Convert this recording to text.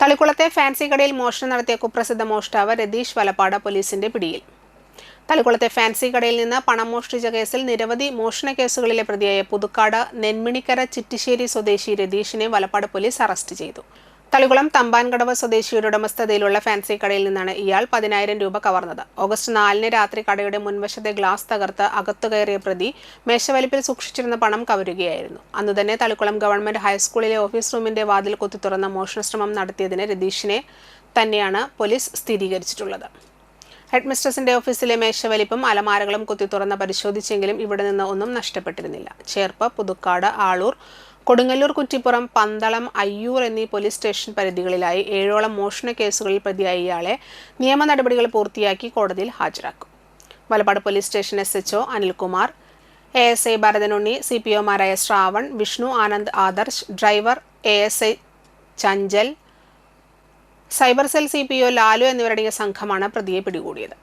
തളിക്കുളത്തെ fancy കടയിൽ മോഷണം നടത്തിയ കുപ്രസിദ്ധ മോഷ്ടാവ് രതീഷ് വലപ്പാട് പോലീസിന്റെ പിടിയിൽ. തളിക്കുളത്തെ ഫാൻസി കടയിൽ നിന്ന് പണം മോഷ്ടിച്ച കേസിൽ നിരവധി മോഷണ കേസുകളിലെ പ്രതിയായ പുതുക്കാട് നെന്മിണിക്കര ചിറ്റിശ്ശേരി സ്വദേശി രതീഷിനെ വലപ്പാട് പോലീസ് അറസ്റ്റ് ചെയ്തു. തളിക്കുളം തമ്പാൻകടവ് സ്വദേശിയുടെ ഉടമസ്ഥതയിലുള്ള ഫാൻസി കടയിൽ നിന്നാണ് ഇയാൾ 10,000 രൂപ കവർന്നത്. ഓഗസ്റ്റ് 4-ന് രാത്രി കടയുടെ മുൻവശത്തെ ഗ്ലാസ് തകർത്ത് അകത്തു കയറിയ പ്രതി മേശവലിപ്പിൽ സൂക്ഷിച്ചിരുന്ന പണം കവരുകയായിരുന്നു. അന്നു തന്നെ തളിക്കുളം ഗവൺമെന്റ് ഹൈസ്കൂളിലെ ഓഫീസ് റൂമിന്റെ വാതിൽ കുത്തി തുറന്ന മോഷണശ്രമം നടത്തിയതിന് രതീഷിനെ തന്നെയാണ് പോലീസ് സ്ഥിരീകരിച്ചിട്ടുള്ളത്. ഹെഡ്മിസ്ട്രസിന്റെ ഓഫീസിലെ മേശവലിപ്പും അലമാരകളും കുത്തി തുറന്ന് പരിശോധിച്ചെങ്കിലും ഇവിടെ നിന്ന് ഒന്നും നഷ്ടപ്പെട്ടിരുന്നില്ല. ചേർപ്പ്, പുതുക്കാട്, ആളൂർ, കൊടുങ്ങല്ലൂർ, കുറ്റിപ്പുറം, പന്തളം, അയ്യൂർ എന്നീ പോലീസ് സ്റ്റേഷൻ പരിധികളിലായി 7ഓളം മോഷണ കേസുകളിൽ പ്രതിയായ ഇയാളെ നിയമ നടപടികൾ പൂർത്തിയാക്കി കോടതിയിൽ ഹാജരാക്കും. Valappad police station SHO Anilkumar, ASI Bharathanunni, CPOമാരായ Shravan, Vishnu, Anand, Adarsh, driver ASI Chanchal, cyber cell CPO Lalu എന്നിവരടങ്ങിയ സംഘമാണ് പ്രതിയെ പിടികൂടിയത്.